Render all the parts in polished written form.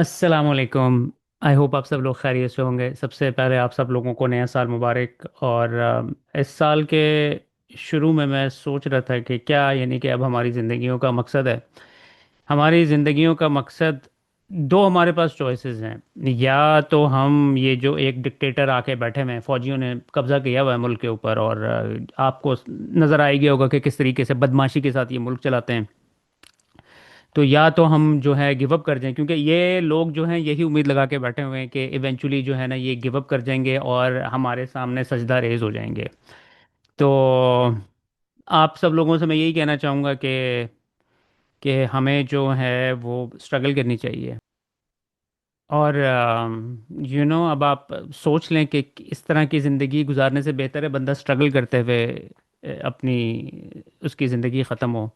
अस्सलामुअलैकुम। I hope आप सब लोग खैरियत से होंगे। सबसे पहले आप सब लोगों को नया साल मुबारक। और इस साल के शुरू में मैं सोच रहा था कि क्या यानी कि अब हमारी ज़िंदगियों का मकसद है। हमारी ज़िंदगियों का मकसद दो हमारे पास चॉइसेस हैं। या तो हम ये जो एक डिक्टेटर आके बैठे हुए हैं, फौजियों ने कब्ज़ा किया हुआ है मुल्क के ऊपर, और आपको नज़र आ ही गया होगा कि किस तरीके से बदमाशी के साथ ये मुल्क चलाते हैं। तो या तो हम जो है गिव अप कर जाएं, क्योंकि ये लोग जो हैं यही उम्मीद लगा के बैठे हुए हैं कि इवेंचुअली जो है ना ये गिव अप कर जाएंगे और हमारे सामने सजदा रेज हो जाएंगे। तो आप सब लोगों से मैं यही कहना चाहूँगा कि हमें जो है वो स्ट्रगल करनी चाहिए। और अब आप सोच लें कि इस तरह की ज़िंदगी गुजारने से बेहतर है बंदा स्ट्रगल करते हुए अपनी उसकी ज़िंदगी ख़त्म हो।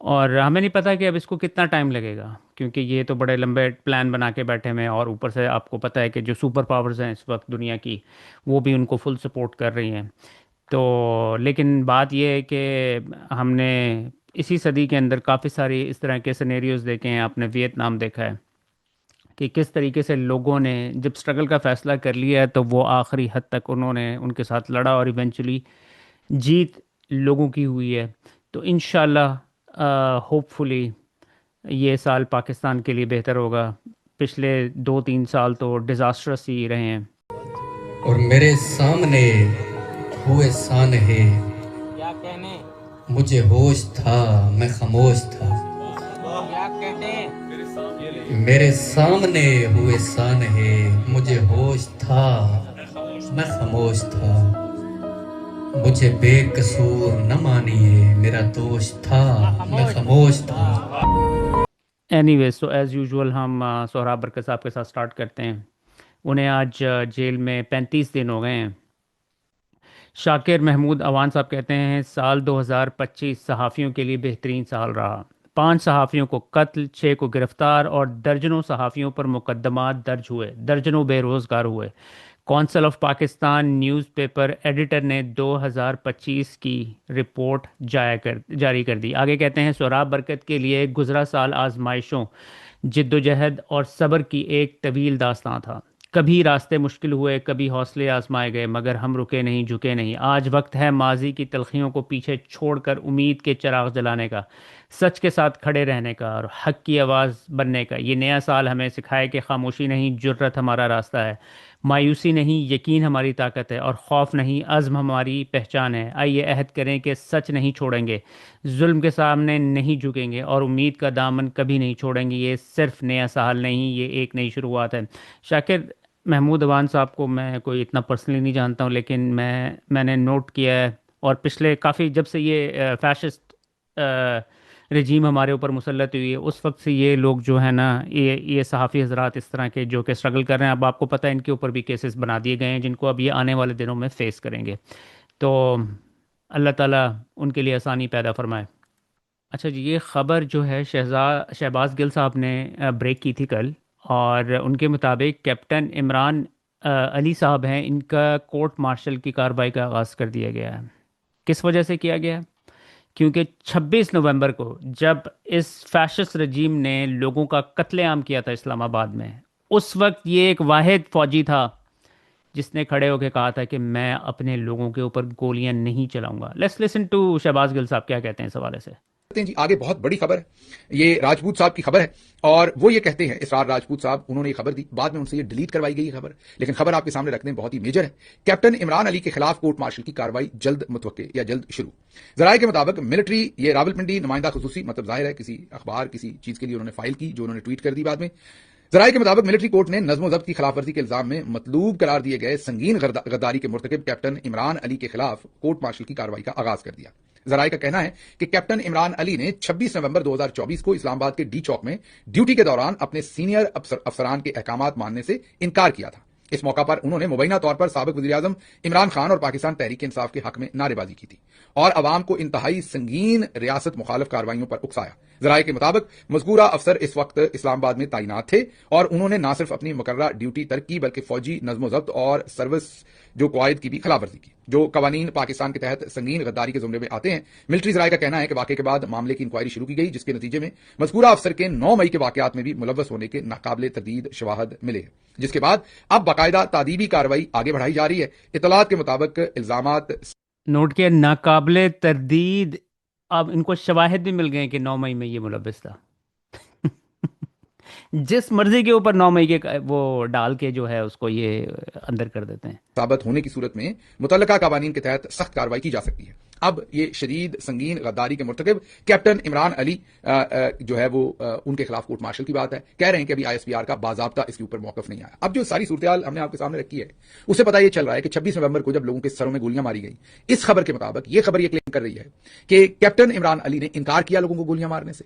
और हमें नहीं पता कि अब इसको कितना टाइम लगेगा, क्योंकि ये तो बड़े लंबे प्लान बना के बैठे हुए हैं, और ऊपर से आपको पता है कि जो सुपर पावर्स हैं इस वक्त दुनिया की, वो भी उनको फुल सपोर्ट कर रही हैं। तो लेकिन बात ये है कि हमने इसी सदी के अंदर काफ़ी सारी इस तरह के सिनेरियोज देखे हैं। आपने वियतनाम देखा है कि किस तरीके से लोगों ने जब स्ट्रगल का फैसला कर लिया है तो वो आखिरी हद तक उन्होंने उनके साथ लड़ा, और इवेंचुअली जीत लोगों की हुई है। तो इंशाल्लाह होपफुली ये साल पाकिस्तान के लिए बेहतर होगा। पिछले 2-3 साल तो डिज़ास्ट्रस ही रहे हैं। और मेरे सामने हुए सानहे, क्या कहने, मुझे होश था, मैं खामोश था। क्या कहने। मेरे सामने हुए सानहे, मुझे होश था, मैं खामोश था। मुझे बेकसूर न मानिए, मेरा दोष था, मैं खामोश था। एनीवेज, तो एज़ यूजुअल हम सोहराब बरकत साहब के साथ स्टार्ट करते हैं। उन्हें आज जेल में 35 दिन हो गए हैं। शाकिर महमूद अवान साहब कहते हैं साल 2025 सहाफ़ियों के लिए बेहतरीन साल रहा। 5 सहाफ़ियों को कत्ल, 6 को गिरफ्तार और दर्जनों सहाफ़ियों पर मुकदमात दर्ज हुए, दर्जनों बेरोज़गार हुए। Council of Pakistan newspaper editor ने 2025 की रिपोर्ट जारी कर दी। आगे कहते हैं सोहराब बरकत के लिए गुज़रा साल आजमाइशों, जिद्दोजहद और सब्र की एक तवील दास्तां था। कभी रास्ते मुश्किल हुए, कभी हौसले आजमाए गए, मगर हम रुके नहीं, झुके नहीं। आज वक्त है माजी की तलखियों को पीछे छोड़कर उम्मीद के चिराग जलाने का, सच के साथ खड़े रहने का और हक की आवाज़ बनने का। ये नया साल हमें सिखाए कि खामोशी नहीं, जुर्रत हमारा रास्ता है। मायूसी नहीं, यकीन हमारी ताकत है। और खौफ नहीं, अज़्म हमारी पहचान है। आइए अहद करें कि सच नहीं छोड़ेंगे, जुल्म के सामने नहीं झुकेंगे और उम्मीद का दामन कभी नहीं छोड़ेंगे। ये सिर्फ नया साल नहीं, ये एक नई शुरुआत है। शाकिर महमूद अवान साहब को मैं कोई इतना पर्सनली नहीं जानता हूँ, लेकिन मैंने नोट किया है, और पिछले काफ़ी जब से ये फैशिस्ट रजीम हमारे ऊपर मुसल्लत हुई है उस वक्त से ये लोग जो है ना, ये सहाफ़ी हजरात इस तरह के जो कि स्ट्रगल कर रहे हैं, अब आपको पता है इनके ऊपर भी केसेस बना दिए गए हैं जिनको अब ये आने वाले दिनों में फेस करेंगे। तो अल्लाह ताला उनके लिए आसानी पैदा फरमाए। अच्छा जी, ये ख़बर जो है शहबाज गिल साहब ने ब्रेक की थी कल, और उनके मुताबिक कैप्टन इमरान अली साहब हैं, इनका कोर्ट मार्शल की कार्रवाई का आगाज़ कर दिया गया है। किस वजह से किया गया है? क्योंकि 26 नवंबर को जब इस फैशिस्ट रजीम ने लोगों का कत्लेआम किया था इस्लामाबाद में, उस वक्त ये एक वाहिद फौजी था जिसने खड़े होकर कहा था कि मैं अपने लोगों के ऊपर गोलियां नहीं चलाऊंगा। Let's listen to Shahbaz Gill साहब क्या कहते हैं इस हवाले से। हैं जी। आगे बहुत बड़ी खबर है, ये राजपूत साहब की खबर है। और वो ये कहते हैं, इसरार राजपूत साहब, उन्होंने ये खबर दी, बाद में उनसे ये डिलीट करवाई गई खबर, लेकिन खबर आपके सामने रखने बहुत ही मेजर है। कैप्टन इमरान अली के खिलाफ कोर्ट मार्शल की कार्रवाई जल्द मुतवक्के या जल्द शुरू। जराये के मुताबिक मिलिट्री, ये रावलपिंडी नुमाइंदा खुसूसी, मतलब जाहिर है किसी अखबार किसी चीज के लिए उन्होंने फाइल की, जो उन्होंने ट्वीट कर दी बाद में। जराये के मुताबिक मिलिट्री कोर्ट ने नज्म जब्त की खिलाफवर्जी के इल्जाम में मतलूब करार दिए गए संगीन गद्दारी के मुर्तकिब कैप्टन इमरान अली के खिलाफ कोर्ट मार्शल की कार्रवाई का आगाज कर दिया। जराये का कहना है कि कैप्टन इमरान अली ने 26 नवंबर 2024 को इस्लामाबाद के डी चौक में ड्यूटी के दौरान अपने सीनियर अफसरान के अहकामात मानने से इनकार किया था। इस मौका पर उन्होंने मुबैना तौर पर साबिक वज़ीर-ए-आज़म इमरान खान और पाकिस्तान तहरीक इंसाफ के हक में नारेबाजी की थी और अवाम को इंतहाई संगीन रियासत मुखालिफ कार्रवाइयों पर उकसाया। जराये के मुताबिक मज़कूरा अफसर इस वक्त इस्लामाबाद में तैनात थे और उन्होंने न सिर्फ अपनी मुकर्ररा ड्यूटी तर्क की बल्कि फौजी नज़्म ज़ब्त और सर्विस जो कवायद की भी खिलाफवर्जी की, जो कवानीन पाकिस्तान के तहत संगीन गद्दारी के जुमरे में आते हैं। मिलिट्री जराये का कहना है कि वाक़े के बाद मामले की इंक्वायरी शुरू की गई, जिसके नतीजे में मज़कूरा अफसर के 9 मई के वाक़यात में भी मुलव्वस होने के नाकाबिले तरदीद शवाहद मिले हैं, जिसके बाद अब बाकायदा तादीबी कार्रवाई आगे बढ़ाई जा रही है। इतलात के मुताबिक इल्जामात नोट किया, नाकाबिले तरदीद। अब इनको शवाहिद भी मिल गए कि 9 मई में ये मुलव्वस था। जिस मर्जी के ऊपर 9 मई के वो डाल के जो है उसको ये अंदर कर देते हैं। साबित होने की सूरत में मुतल्लका कवानीन के तहत सख्त कार्रवाई की जा सकती है। अब ये शदीद संगीन गद्दारी के मुर्तकिब कैप्टन इमरान अली जो है वो उनके खिलाफ कोर्ट मार्शल की बात है। कह रहे हैं कि अभी ISPR का बाज़ाब्ता इसके ऊपर मौक़िफ़ नहीं आया। अब जो सारी सूरत हमने आपके सामने रखी है उससे पता ये चल रहा है कि 26 नवंबर को जब लोगों के सरों में गोलियां मारी गई, इस खबर के मुताबिक ये खबर ये क्लेम कर रही है कि कैप्टन इमरान अली ने इनकार किया लोगों को गोलियां मारने से।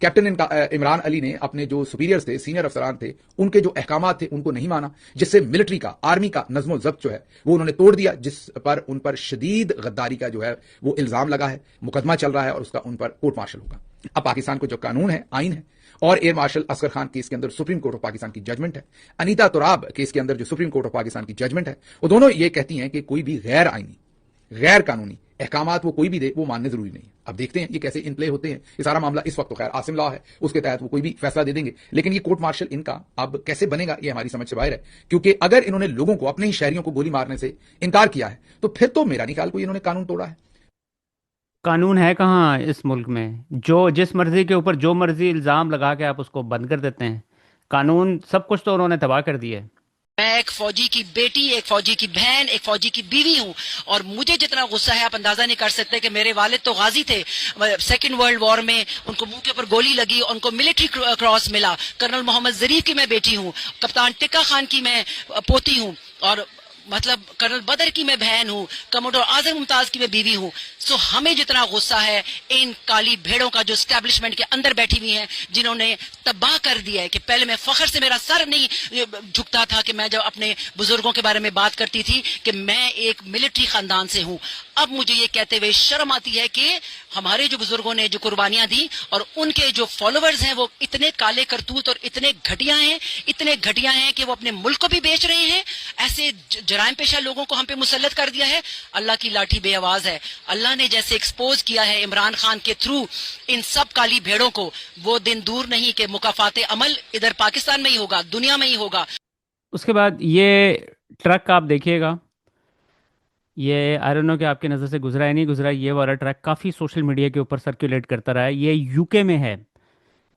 कैप्टन इमरान अली ने अपने जो सुपीरियर्स थे, सीनियर अफसरान थे, उनके जो अहकामात थे उनको नहीं माना, जिससे मिलिट्री का, आर्मी का नज़्म ज़ब्त जो है वो उन्होंने तोड़ दिया, जिस पर उन पर शदीद गद्दारी का जो है वो इल्जाम लगा है। मुकदमा चल रहा है और उसका उन पर कोर्ट मार्शल होगा। अब पाकिस्तान को जो कानून है, आइन है, और air marshal Asghar Khan case के अंदर सुप्रीम कोर्ट ऑफ पाकिस्तान की जजमेंट है, अनीता तुराब केस के अंदर जो सुप्रीम कोर्ट ऑफ पाकिस्तान की जजमेंट है, वो दोनों ये कहती हैं कि कोई भी गैर आइनी, गैर कानूनी अहकामात वो कोई भी दे वो मानने जरूरी नहीं। अब देखते हैं ये कैसे इन प्ले होते हैं। ये सारा मामला इस वक्त तो खैर आसिम लॉ है, उसके तहत वो कोई भी फैसला दे देंगे, लेकिन ये कोर्ट मार्शल इनका अब कैसे बनेगा ये हमारी समझ से बाहर है। क्योंकि अगर इन्होंने लोगों को, अपने ही शहरियों को गोली मारने से इनकार किया है तो फिर तो मेरा नहीं ख्याल कोई इन्होंने कानून तोड़ा है। कानून है कहाँ इस मुल्क में? जो जिस मर्जी के ऊपर जो मर्जी इल्ज़ाम लगा के आप उसको बंद कर देते हैं। कानून सब कुछ तो उन्होंने तबाह कर दिया है। मैं एक फौजी की बेटी, एक फौजी की बहन, एक फौजी की बीवी हूं और मुझे जितना गुस्सा है आप अंदाजा नहीं कर सकते कि मेरे वालिद तो गाजी थे सेकेंड वर्ल्ड वॉर में, उनको मुंह के ऊपर गोली लगी, उनको मिलिट्री क्रॉस मिला। कर्नल मोहम्मद जरीफ की मैं बेटी हूं, कप्तान टिक्का खान की मैं पोती हूं और मतलब कर्नल बदर की मैं बहन हूं, कमोडोर आजम मुमताज की मैं बीवी हूं। सो हमें जितना गुस्सा है इन काली भेड़ों का जो एस्टेब्लिशमेंट के अंदर बैठी हुई हैं, जिन्होंने तबाह कर दिया है कि पहले मैं फख्र से मेरा सर नहीं झुकता था कि मैं जब अपने बुजुर्गों के बारे में बात करती थी कि मैं एक मिलिट्री खानदान से हूं। अब मुझे ये कहते हुए शर्म आती है कि हमारे जो बुजुर्गों ने जो कुर्बानियां दी और उनके जो फॉलोअर्स हैं वो इतने काले करतूत और इतने घटिया हैं, इतने घटिया हैं कि वो अपने मुल्क को भी बेच रहे हैं। ऐसे जराइम पेशा लोगों को हम पे मुसल्लत कर दिया है। अल्लाह की लाठी बेआवाज है। अल्लाह ने जैसे एक्सपोज किया है इमरान खान के थ्रू इन सब काली भेड़ों को, वो दिन दूर नहीं कि मुकाफाते अमल इधर पाकिस्तान में ही होगा, दुनिया में ही होगा। उसके बाद ये ट्रक आप देखिएगा, ये आई डोंट नो कि आपकी नज़र से गुजरा है नहीं गुजरा, ये वाला ट्रक काफ़ी सोशल मीडिया के ऊपर सर्कुलेट करता रहा है। ये यूके में है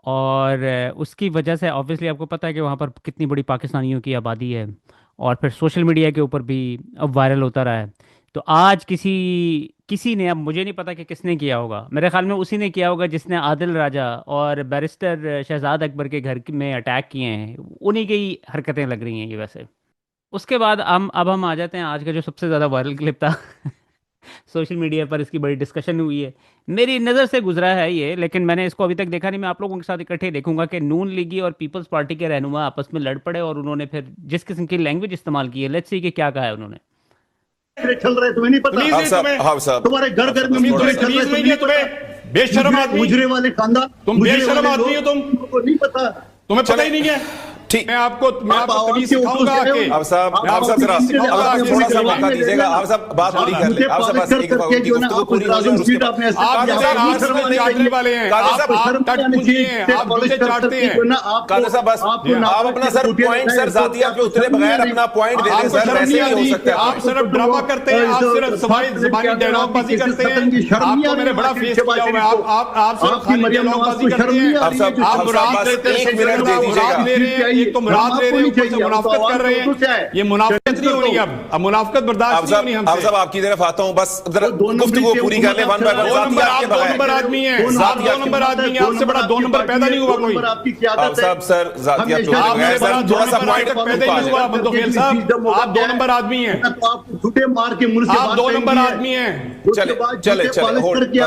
और उसकी वजह से ऑब्वियसली आपको पता है कि वहाँ पर कितनी बड़ी पाकिस्तानियों की आबादी है और फिर सोशल मीडिया के ऊपर भी अब वायरल होता रहा है। तो आज किसी ने, अब मुझे नहीं पता कि किसने किया होगा, मेरे ख्याल में उसी ने किया होगा जिसने आदिल राजा और बैरिस्टर शहजाद अकबर के घर में अटैक किए हैं, उन्हीं की हरकतें लग रही हैं ये वैसे। उसके बाद अब हम आ जाते हैं आज का जो सबसे ज़्यादा वायरल क्लिप था सोशल मीडिया पर इसकी बड़ी डिस्कशन हुई है, मेरी नज़र से गुजरा है ये, लेकिन मैंने इसको अभी तक देखा नहीं। मैं आप लोगों के साथ इकट्ठे देखूंगा कि नून लीगी और पीपल्स पार्टी के रहनुमा आपस में लड़ पड़े और उन्होंने फिर जिस किस्म की लैंग्वेज इस्तेमाल की है, लेट्स सी कि क्या कहा है उन्होंने। चल रहे तुम्हें नहीं पता, तुम्हारे घर घर में बेशरम आदमी, मुजरे वाले खानदान, तुम बेशरम आदमी हो, तुमको नहीं पता, तुम्हें पता ही नहीं है। ठीक, मैं आपको तमीज सिखाऊंगा कि आप साहब जरा थोड़ा सा मौका दीजिएगा, आप सब बात पूरी कर ले, आप सब बस एक गुफ्तगू पूरी हो जाए उसके बाद आप चाटने वाले हैं, आप टट पूछिए, आप जूते चाटते हैं। कादर साहब बस आप अपना सर पॉइंट सर जातिया पे उतरे बगैर अपना पॉइंट दे दें सर, वैसे नहीं हो सकता। आप सिर्फ ड्रामा करते हैं, आप सिर्फ ज़बानी डायलॉगबाजी करते हैं। आपको मैंने बड़ा फेस किया हुआ है, आप सिर्फ खाली डायलॉगबाजी करते हैं। आप मुराद लेते हैं, मुराद ले रहे हैं, एक तो मुराद ले रहे हैं, ऊपर से मुनाफिकत कर रहे हैं। ये मुनाफिकत नहीं होनी, अब मुनाफिकत बर्दाश्त नहीं होनी हमसे। आप सब आपकी तरफ आता हूं, बस जरा गुफ्तगू पूरी कर ले। वन बाय वन आप 2 नंबर आदमी हैं, आप 2 नंबर आदमी हैं, आपसे बड़ा 2 नंबर पैदा नहीं हुआ कोई। आप सब सर जातिया थोड़ा सा पॉइंट पैदा नहीं हुआ बंदोखेल साहब, आप 2 नंबर आदमी हैं, झूठे मार के मुंह से आप 2 नंबर आदमी हैं। चले चले चले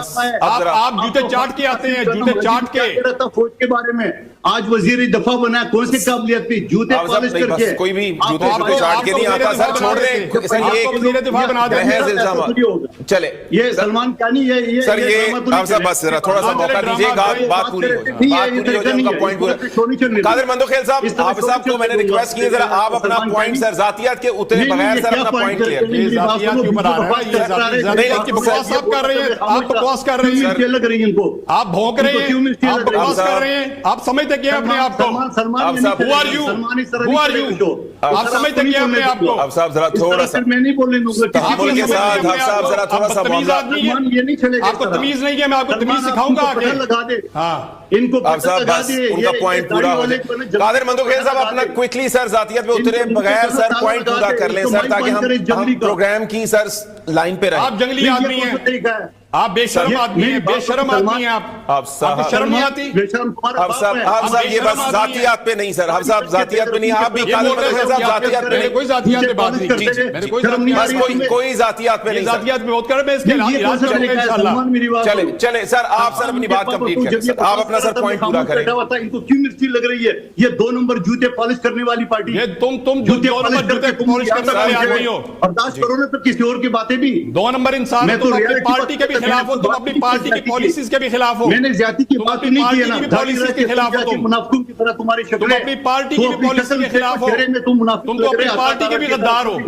आप जूते चाट के आते हैं, जूते चाट के। फौज के बारे में आज वजीर दफा बना, कौन से काबिलियत पे जूते आप सब पॉलिश नहीं, करके बस कोई भी जूते आपको- जूते चाट के नहीं आता सर, आपको छोड़ वजीर दें सर, ये आपको वजीर दिफा बना दें। महज इल्जाम चले। ये सलमान खानी ये सर ये ड्रामा तो नहीं आप सब चलेगा। बस जरा थोड़ा सा हाँ, मौका चले, दीजिए, ड्रामा बात पूरी हो जाए, नहीं, बात ये पूरी हो जाए, तरीका उनका नहीं पॉइंट है, पूरा। इस तरह से नहीं कादिर मंदोखेल इस साहब, तरह आप से साहब को मैंने रिक्वेस्ट की है, जरा आप अपना पॉइंट सर जातियात के उतरे नहीं, बगैर ये सर क्या अपना पॉइंट point क्लियर करते हैं? ये जातियात के ऊपर आ रहा है, ये जातियात नहीं, आपकी बकवास आप कर रहे हैं, आप बकवास कर रहे हैं, मिर्ची लग रही है इनको। आप भौंक रहे इनको क्यों हैं, मिर्ची आप लग रही है? बकवास कर रहे हैं, आप समझते क्या अपने आप को? सलमान आप ये साहब, नहीं Who are करेगा, you? सलमान इस तरह Who नहीं are करेगा you? जो। आप इस तरह समझते नहीं क्या अपने बोलने आप को? दो। अब साहब जरा इस तरह थोड़ा से सा मैं नहीं बोलने दूंगा किसी तहम्मुल को के समझ साथ, में आप साहब जरा थोड़ा सा तमीज मामला आदमी है, सलमान ये नहीं चलेगा आपको इस तरह। तमीज नहीं है, मैं आपको सलमान तमीज आप सिखाऊंगा इनको आगे। पता लगा दे। हाँ, इनको आप पता साहब लगा बस दे। उनका पॉइंट पूरा हो जाए। कादिर मंदोखेल साहब अपना क्विकली सर जातियत पे उतरे बगैर सर पॉइंट पूरा कर लें सर, ताकि हम प्रोग्राम की सर लाइन पे रहें। आप जंगली आदमी हैं, आप बेशर्म आदमी हैं, बेशर्म आदमी हैं आप साहब आपको शर्म नहीं आती? बेशरम तुम्हारा आप बाप साहब है। आप साहब ये बस बेशरम आदमी जातियात पे नहीं सर, हम साहब जातियात पे नहीं, आप भी ये कादिर बोल रहे मंदोखेल हैं साहब जातियात जातियात पे, पे मैंने कोई नहीं, जातियात पे बात नहीं जी, जी, मैंने कोई शर्म नहीं आ बस रही कोई जातियात पे ये नहीं सर। जातियात पे बहुत कर मैं इसके नहीं, ये इलाज कौन सा करूंगा तरीका है? इंशाल्लाह। सलमान मेरी बात चले सुनो। चले सर, आप सर अपनी बात कंप्लीट करें सर, आप अपना सर पॉइंट पूरा करें। इनको क्यों मिर्ची लग रही है? ये 2 नंबर जूते पॉलिश करने वाली पार्टी। ये तुम जूते दो नंबर जूते तुम पॉलिश करने वाले आदमी हो, बर्दाश्त करो ना, तो किसी और की बातें भी। 2 नंबर इंसान मैं हो, तो तुम अपनी reality पार्टी के भी पर- खिलाफ हो, तुम अपनी पार्टी की पॉलिसीज के भी खिलाफ हो, मैंने ज्यादा की तुम बात अपनी नहीं की है पार्टी ना। की भी पॉलिसीज के खिलाफ हो, तुम मुनाफिकों की तरह तुम्हारी शक्लें, अपनी पार्टी की भी पॉलिसी के खिलाफ हो, चेहरे में तुम मुनाफिक तुम तो लग रहे अपनी हो, पार्टी के भी गद्दार हो,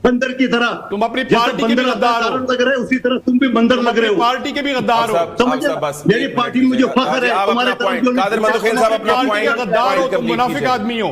बंदर की तरह। तुम अपनी जैसे पार्टी के भी बंदर गद्दार हो, लग रहे हो, उसी तरह तुम भी बंदर तुम लग रहे अपनी हो। पार्टी के भी गद्दार हो, समझे? मेरी पार्टी में मुझे फख्र है, आप तुम्हारे अपना तरफ पॉइंट जो लोग- कादिर मंदोखेल साहब अपना पार्टी का गद्दार हो, तुम पॉइंट मुनाफिक आदमी हो।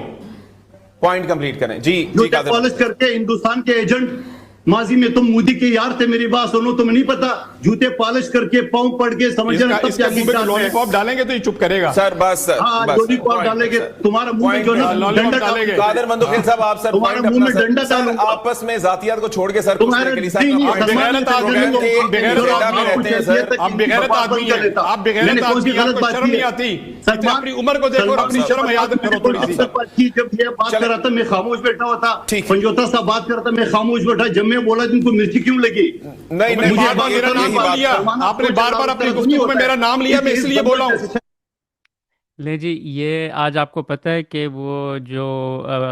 पॉइंट कंप्लीट करें जी जी जूते कादिर पॉलिश करके हिंदुस्तान के एजेंट, माजी में तुम मोदी के यार थे, मेरी बात सुनो, तुम्हें नहीं पता जूते पॉलिश करके पाँव पड़ के समझ इसका इसके मुंह में लॉलीपॉप डालेंगे तो ये चुप करेगा सर, बस सर, हाँ, बस लॉलीपॉप point, डालेंगे, सर। तुम्हारा मुंह में जो ना Point, लॉलीपॉप डंडा डालेंगे। कादिर मंदोखेल साहब आप सर तुम्हारे पॉइंट मुंह में अपना डंडा सर डालूंगा। आपस में जातियात को छोड़ के सर कुछ तुम्हारे के लिए सर नहीं, अपना नहीं, point सलमान बेगैरत ने आदमी प्रोग्राम हो, के आप बेगैरत एजेंडा आदमी में हो, रहते हैं सर। आप बेगैरत आदमी हैं, आप बेगैरत आदमी हैं, आपको शर्म नहीं आती। अपनी उम्र को देखो और अपनी शर्म याद करो थोड़ी सी। जब ये बात कर रहा था मैं खामोश बैठा हुआ था, ठीक। पंजोता साहब बात कर रहा था मैं खामोश बैठा, जब मैं बोला तुमको मिर्ची क्यों लगी? नहीं तुमने नहीं बार बार मेरा नाम यही लिया, बात आपने बार बार अपनी गुफ्तगू में मेरा नाम लिया, मैं इसलिए बोला हूँ। ले जी, ये आज आपको पता है कि वो जो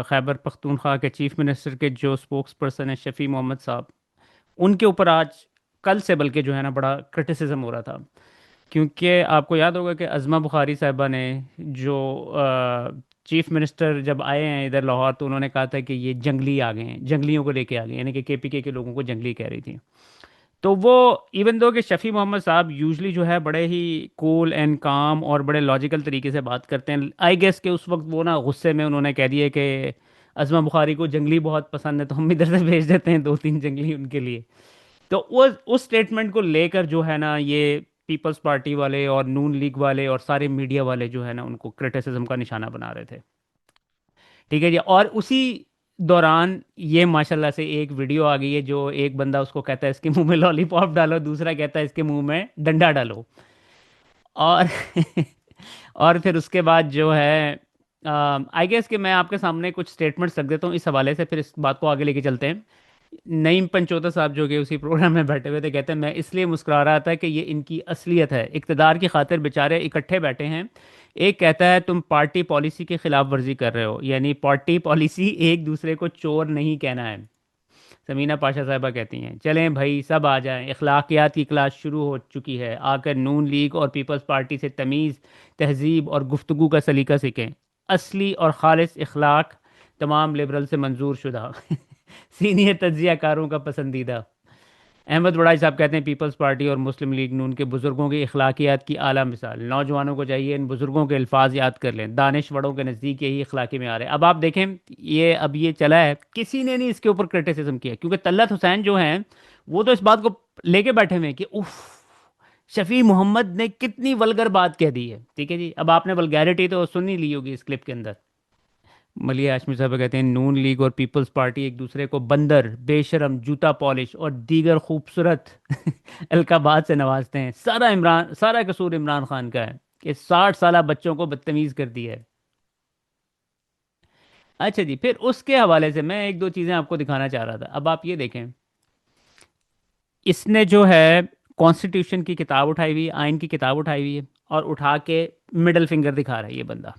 खैबर पख्तूनख्वा के चीफ मिनिस्टर के जो स्पोक्स पर्सन है शफ़ी मोहम्मद साहब, उनके ऊपर आज कल से बल्कि जो है ना बड़ा क्रिटिसिज्म हो रहा था, क्योंकि आपको याद होगा कि अज़मा बुखारी साहिबा ने जो चीफ मिनिस्टर जब आए हैं इधर लाहौर, तो उन्होंने कहा था कि ये जंगली आ गए हैं, जंगलियों को लेके आ गए, यानी कि केपीके के लोगों को जंगली कह रही थी। तो वो इवन दो कि शफ़ी मोहम्मद साहब यूजली जो है बड़े ही कूल एंड काम और बड़े लॉजिकल तरीके से बात करते हैं, आई गेस कि उस वक्त वो ना गुस्से में उन्होंने कह दिया कि अज़मा बुखारी को जंगली बहुत पसंद है, तो हम इधर से भेज देते हैं 2-3 जंगली उनके लिए। तो उस स्टेटमेंट को लेकर जो है ना ये पीपल्स पार्टी वाले और नून लीग वाले और सारे मीडिया वाले जो है ना उनको क्रिटिसिज्म का निशाना बना रहे थे। ठीक है जी, और उसी दौरान ये माशाल्लाह से एक वीडियो आ गई है जो एक बंदा उसको कहता है इसके मुंह में लॉलीपॉप डालो, दूसरा कहता है इसके मुंह में डंडा डालो, और और फिर उसके बाद जो है आई गेस कि मैं आपके सामने कुछ स्टेटमेंट्स रख देता हूँ इस हवाले से, फिर इस बात को आगे लेके चलते हैं। नईम पंचोता साहब जो कि उसी प्रोग्राम में बैठे हुए थे, कहते हैं मैं इसलिए मुस्कुरा रहा था कि ये इनकी असलियत है, इक़्तिदार की खातिर बेचारे इकट्ठे बैठे हैं। एक कहता है तुम पार्टी पॉलिसी की खिलाफ वर्जी कर रहे हो, यानी पार्टी पॉलिसी एक दूसरे को चोर नहीं कहना है। समीना पाशा साहिबा कहती हैं चलें भाई सब आ जाएं, अखलाकियात की क्लास शुरू हो चुकी है, आकर नून लीग और पीपल्स पार्टी से तमीज़, तहजीब और गुफ्तगू का सलीका सीखें, असली और खालिस अखलाक तमाम लिबरल से मंजूर शुदा सीनियर तज्जियाकारों का पसंदीदा। अहमद बड़ाई साहब कहते हैं पीपल्स पार्टी और मुस्लिम लीग नून के बुज़ुर्गों की अखलाकियात की आला मिसाल, नौजवानों को चाहिए इन बुज़ुर्गों के अल्फाज याद कर लें, दानिश बड़ों के नज़दीक यही अखलाकी में आ रहे हैं। अब आप देखें ये अब ये चला है, किसी ने नहीं इसके ऊपर क्रिटिसिज्म किया, क्योंकि तल्लत हुसैन जो हैं वो तो इस बात को लेके बैठे हुए हैं कि उफ शफ़ी मोहम्मद ने कितनी वल्गर बात कह दी है। ठीक है जी, अब आपने वल्गैरिटी तो सुन ही ली होगी इस क्लिप के अंदर। मलिया हाशमी साहब कहते हैं नून लीग और पीपल्स पार्टी एक दूसरे को बंदर, बेशरम, जूता पॉलिश और दीगर खूबसूरत अलकाबात से नवाजते हैं। सारा कसूर इमरान खान का है कि 60 साल बच्चों को बदतमीज़ कर दिया है। अच्छा जी, फिर उसके हवाले से मैं एक दो चीज़ें आपको दिखाना चाह रहा था। अब आप ये देखें, इसने जो है कॉन्स्टिट्यूशन की किताब उठाई हुई है, आइन की किताब उठाई हुई है, और उठा के मिडल फिंगर दिखा रहा है ये बंदा।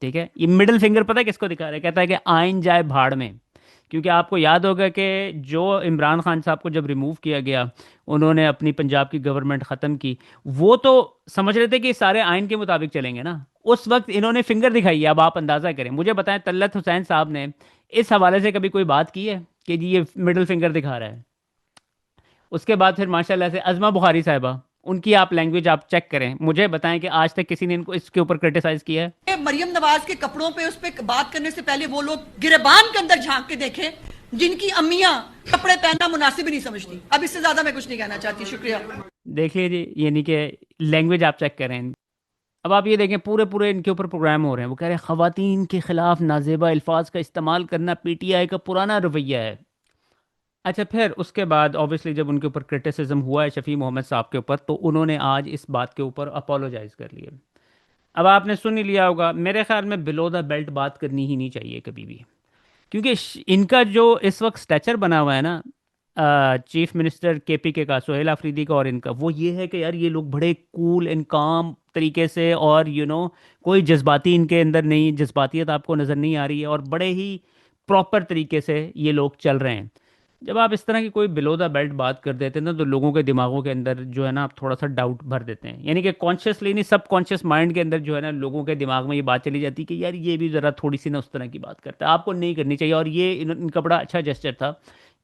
ठीक है, ये मिडिल फिंगर पता है किसको दिखा रहा है? कहता है कि आइन जाए भाड़ में। क्योंकि आपको याद होगा कि जो इमरान खान साहब को जब रिमूव किया गया, उन्होंने अपनी पंजाब की गवर्नमेंट ख़त्म की, वो तो समझ रहे थे कि सारे आइन के मुताबिक चलेंगे ना। उस वक्त इन्होंने फिंगर दिखाई है। अब आप अंदाज़ा करें, मुझे बताएं तलत हुसैन साहब ने इस हवाले से कभी कोई बात की है कि जी ये मिडिल फिंगर दिखा रहा है? उसके बाद फिर माशाल्लाह से अज़मा बुखारी साहिबा, उनकी आप लैंग्वेज आप चेक करें, मुझे बताएं कि आज तक किसी ने इनको इसके ऊपर क्रिटिसाइज किया है? मरियम नवाज के कपड़ों पे उस पे बात करने से पहले वो लोग गिरेबान के अंदर झांक के देखें, जिनकी अम्मियां कपड़े पहनना मुनासिब ही नहीं समझती। अब इससे ज्यादा मैं कुछ नहीं कहना चाहती। शुक्रिया। देख लीजिए, यानी कि लैंग्वेज आप चेक करें। अब आप ये देखें, पूरे पूरे इनके ऊपर प्रोग्राम हो रहे हैं। वो कह रहे हैं ख़वातीन के ख़िलाफ़ नाजेबा अल्फाज का इस्तेमाल करना पीटीआई का पुराना रवैया है। अच्छा, फिर उसके बाद ऑब्वियसली जब उनके ऊपर क्रिटिसिज्म हुआ है शफ़ी मोहम्मद साहब के ऊपर, तो उन्होंने आज इस बात के ऊपर अपोलोजाइज़ कर लिया। अब आपने सुन ही लिया होगा, मेरे ख्याल में बिलो द बेल्ट बात करनी ही नहीं चाहिए कभी भी। क्योंकि इनका जो इस वक्त स्टैचर बना हुआ है ना, चीफ मिनिस्टर केपीके का, सुहेल आफरीदी का, और इनका, वो ये है कि यार ये लोग बड़े कूल एंड काम तरीके से, और कोई जज्बाती इनके अंदर नहीं, जज्बातियत आपको नज़र नहीं आ रही है, और बड़े ही प्रॉपर तरीके से ये लोग चल रहे हैं। जब आप इस तरह की कोई बिलो द बेल्ट बात कर देते हैं ना, तो लोगों के दिमागों के अंदर जो है ना, आप थोड़ा सा डाउट भर देते हैं। यानी कि कॉन्शियसली नहीं, सब कॉन्शियस माइंड के अंदर जो है ना, लोगों के दिमाग में ये बात चली जाती है कि यार ये भी ज़रा थोड़ी सी ना उस तरह की बात करता है, आपको नहीं करनी चाहिए। और ये इनका बड़ा अच्छा जेस्चर था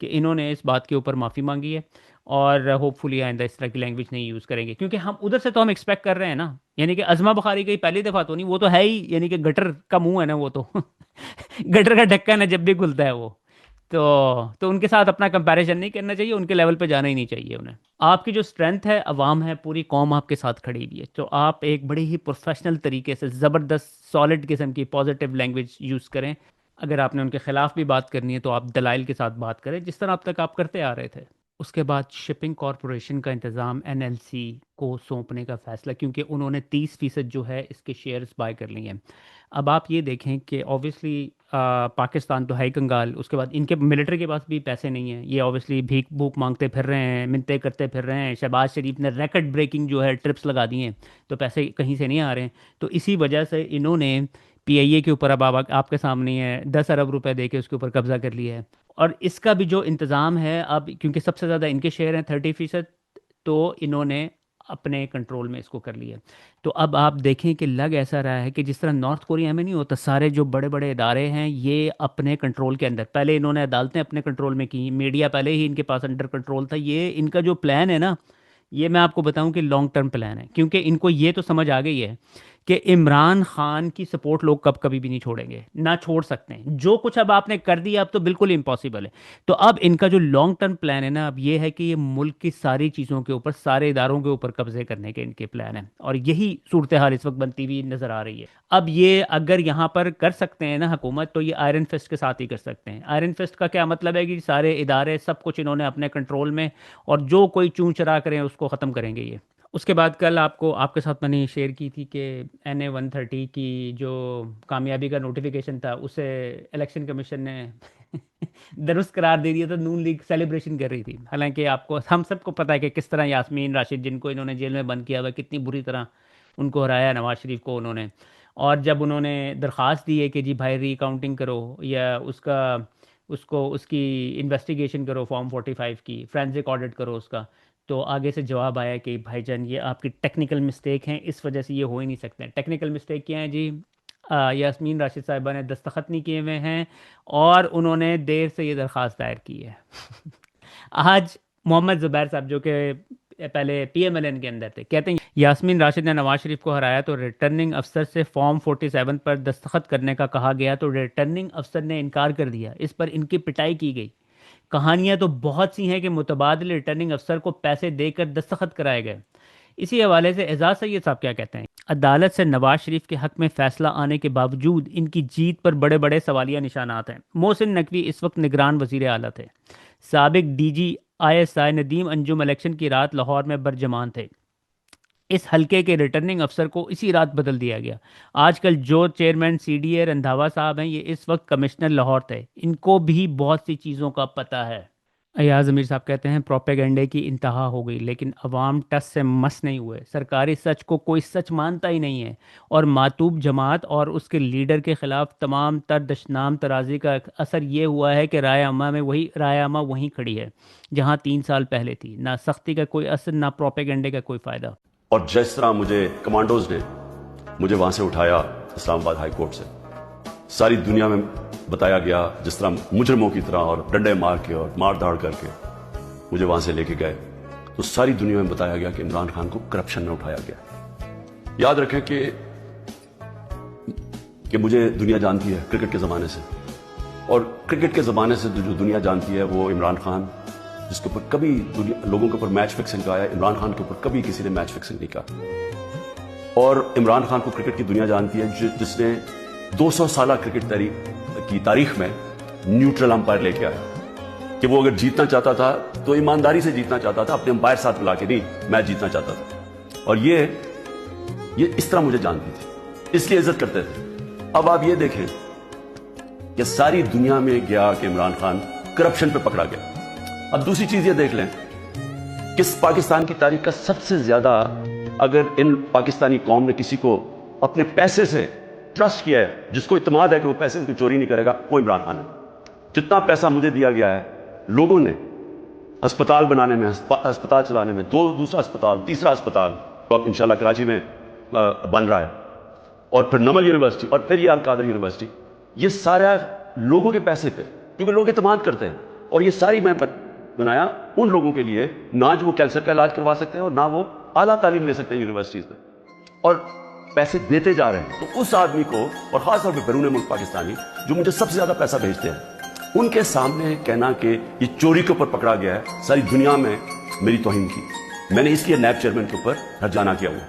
कि इन्होंने इस बात के ऊपर माफ़ी मांगी है, और होपफुली आइंदा इस तरह की लैंग्वेज नहीं यूज़ करेंगे। क्योंकि हम उधर से तो हम एक्सपेक्ट कर रहे हैं ना, यानी कि अज़मा बुखारी की पहली दफ़ा तो नहीं, वो तो है ही, यानी कि गटर का मुंह है ना वो तो गटर का ढक्कन है जब भी खुलता है वो। तो उनके साथ अपना कंपैरिजन नहीं करना चाहिए, उनके लेवल पे जाना ही नहीं चाहिए उन्हें। आपकी जो स्ट्रेंथ है, अवाम है, पूरी कौम आपके साथ खड़ी हुई है, तो आप एक बड़ी ही प्रोफेशनल तरीके से ज़बरदस्त सॉलिड किस्म की पॉजिटिव लैंग्वेज यूज़ करें। अगर आपने उनके ख़िलाफ़ भी बात करनी है तो आप दलाइल के साथ बात करें, जिस तरह अब तक आप करते आ रहे थे। उसके बाद शिपिंग कॉरपोरेशन का इंतज़ाम एनएलसी को सौंपने का फ़ैसला, क्योंकि उन्होंने 30% जो है इसके शेयर्स बाय कर लिए हैं। अब आप ये देखें कि ऑब्वियसली पाकिस्तान तो है ही कंगाल, उसके बाद इनके मिलिट्री के पास भी पैसे नहीं हैं, ये ऑब्वियसली भीख भूख मांगते फिर रहे हैं, मिन्नतें करते फिर रहे हैं। शहबाज शरीफ ने रिकॉर्ड ब्रेकिंग जो है ट्रिप्स लगा दी हैं, तो पैसे कहीं से नहीं आ रहे हैं। तो इसी वजह से इन्होंने पीआईए के ऊपर, अब आपके सामने है, 10 अरब रुपए दे के उसके ऊपर कब्जा कर लिया है। और इसका भी जो इंतज़ाम है अब, क्योंकि सबसे ज़्यादा इनके शेयर हैं 30%, तो इन्होंने अपने कंट्रोल में इसको कर लिया। तो अब आप देखें कि लग ऐसा रहा है कि जिस तरह नॉर्थ कोरिया में नहीं होता, सारे जो बड़े बड़े इदारे हैं ये अपने कंट्रोल के अंदर, पहले इन्होंने अदालतें अपने कंट्रोल में की, मीडिया पहले ही इनके पास अंडर कंट्रोल था। ये इनका जो प्लान है ना, ये मैं आपको बताऊं कि लॉन्ग टर्म प्लान है, क्योंकि इनको ये तो समझ आ गई है कि इमरान खान की सपोर्ट लोग कभी भी नहीं छोड़ेंगे, ना छोड़ सकते हैं। जो कुछ अब आपने कर दिया अब तो बिल्कुल इम्पॉसिबल है। तो अब इनका जो लॉन्ग टर्म प्लान है ना, अब ये है कि ये मुल्क की सारी चीज़ों के ऊपर, सारे इदारों के ऊपर कब्जे करने के इनके प्लान है, और यही सूरत हाल इस वक्त बनती हुई नज़र आ रही है। अब ये अगर यहाँ पर कर सकते हैं ना हुकूमत, तो ये आयरन फिस्ट के साथ ही कर सकते हैं। आयरन फिस्ट का क्या मतलब है कि सारे इदारे सब कुछ इन्होंने अपने कंट्रोल में, और जो कोई चूं चरा करें उसको ख़त्म करेंगे ये। उसके बाद कल आपके साथ मैंने शेयर की थी कि NA-130 की जो कामयाबी का नोटिफिकेशन था, उसे इलेक्शन कमीशन ने दुरुस्त करार दे दिया, तो नून लीग सेलिब्रेशन कर रही थी। हालांकि आपको, हम सबको पता है कि किस तरह यास्मीन राशिद, जिनको इन्होंने जेल में बंद किया हुआ, कितनी बुरी तरह उनको हराया नवाज शरीफ को उन्होंने। और जब उन्होंने दरख्वास्त दी है कि जी भाई रीकाउंटिंग करो, या उसकी इन्वेस्टिगेशन करो, फॉर्म 45 की फ्रेंसिक ऑडिट करो उसका, तो आगे से जवाब आया कि भाईजान ये आपकी टेक्निकल मिस्टेक हैं, इस वजह से ये हो ही नहीं सकते। टेक्निकल मिस्टेक क्या है जी? यास्मीन राशिद साहिबा ने दस्तखत नहीं किए हुए हैं, और उन्होंने देर से ये दरख्वास्त दायर की है। आज मोहम्मद ज़ुबैर साहब, जो कि पहले PMLN के अंदर थे, कहते हैं यास्मीन राशिद ने नवाज शरीफ को हराया तो रिटर्निंग अफसर से फॉर्म 47 पर दस्तखत करने का कहा गया, तो रिटर्निंग अफसर ने इनकार कर दिया। इस पर इनकी पिटाई की गई। कहानियां तो बहुत सी हैं कि मुतबादिल रिटर्निंग अफसर को पैसे देकर दस्तखत कराए गए। इसी हवाले से एजाज सैयद साहब क्या कहते हैं? अदालत से नवाज शरीफ के हक में फैसला आने के बावजूद इनकी जीत पर बड़े बड़े सवालिया निशानात हैं। मोहसिन नकवी इस वक्त निगरान वजीर आला थे। साबिक DG ISI Nadeem Anjum election की रात लाहौर में बरजमान थे। इस हलके के रिटर्निंग अफसर को इसी रात बदल दिया गया। आजकल जो चेयरमैन CDA रंधावा साहब हैं, ये इस वक्त कमिश्नर लाहौर थे। इनको भी बहुत सी चीज़ों का पता है। अयाज अमीर साहब कहते हैं प्रोपेगेंडे की इंतहा हो गई, लेकिन अवाम टस से मस नहीं हुए। सरकारी सच को कोई सच मानता ही नहीं है, और मातूब जमात और उसके लीडर के खिलाफ तमाम तर दशनाम तराजी का असर ये हुआ है कि राय अमा वहीं खड़ी है जहां 3 साल पहले थी। ना सख्ती का कोई असर, ना प्रोपेगेंडे का कोई फ़ायदा। और जिस तरह मुझे कमांडोज ने मुझे वहां से उठाया इस्लामाबाद हाई कोर्ट से, सारी दुनिया में बताया गया जिस तरह मुजरमों की तरह, और डंडे मार के और मार धाड़ करके मुझे वहां से लेके गए, तो सारी दुनिया में बताया गया कि इमरान खान को करप्शन में उठाया गया। याद रखें कि मुझे दुनिया जानती है क्रिकेट के जमाने से, और क्रिकेट के जमाने से जो दुनिया जानती है वो इमरान खान, जिसके ऊपर कभी लोगों के ऊपर मैच फिक्सिंग का आया, इमरान खान के ऊपर कभी किसी ने मैच फिक्सिंग नहीं कहा। और इमरान खान को क्रिकेट की दुनिया जानती है जिसने 200 साल क्रिकेट की तारीख में न्यूट्रल अंपायर लेके आया, कि वो अगर जीतना चाहता था तो ईमानदारी से जीतना चाहता था, अपने अंपायर साथ मिला के नहीं मैच जीतना चाहता था। और ये इस तरह मुझे जानती थी, इसलिए इज्जत करते थे। अब आप ये देखें कि सारी दुनिया में गया कि इमरान खान करप्शन पे पकड़ा गया। अब दूसरी चीज ये देख लें कि पाकिस्तान की तारीख का सबसे ज्यादा, अगर इन पाकिस्तानी कौम ने किसी को अपने पैसे से ट्रस्ट किया है, जिसको इत्मीनान है कि वो पैसे की चोरी नहीं करेगा, वो इमरान खान है। जितना पैसा मुझे दिया गया है लोगों ने अस्पताल बनाने में, अस्पताल चलाने में, दूसरा अस्पताल, तीसरा अस्पताल तो अब इंशाल्लाह कराची में बन रहा है, और फिर नमल यूनिवर्सिटी, और फिर ये अल कादर यूनिवर्सिटी, ये सारा लोगों के पैसे पे, क्योंकि लोग इत्मीनान करते हैं। और ये सारी मैं बनाया उन लोगों के लिए, ना जो वो कैंसर का इलाज करवा सकते हैं और ना वो आला तालीम ले सकते हैं यूनिवर्सिटीज में, और पैसे देते जा रहे हैं। तो उस आदमी को, और खासतौर पर बैरून मुल्क पाकिस्तानी जो मुझे सबसे ज्यादा पैसा भेजते हैं, उनके सामने कहना कि ये चोरी के ऊपर पकड़ा गया है, सारी दुनिया में मेरी तौहीन की। मैंने इसलिए नैब चेयरमैन के ऊपर हर्जाना किया हुआ।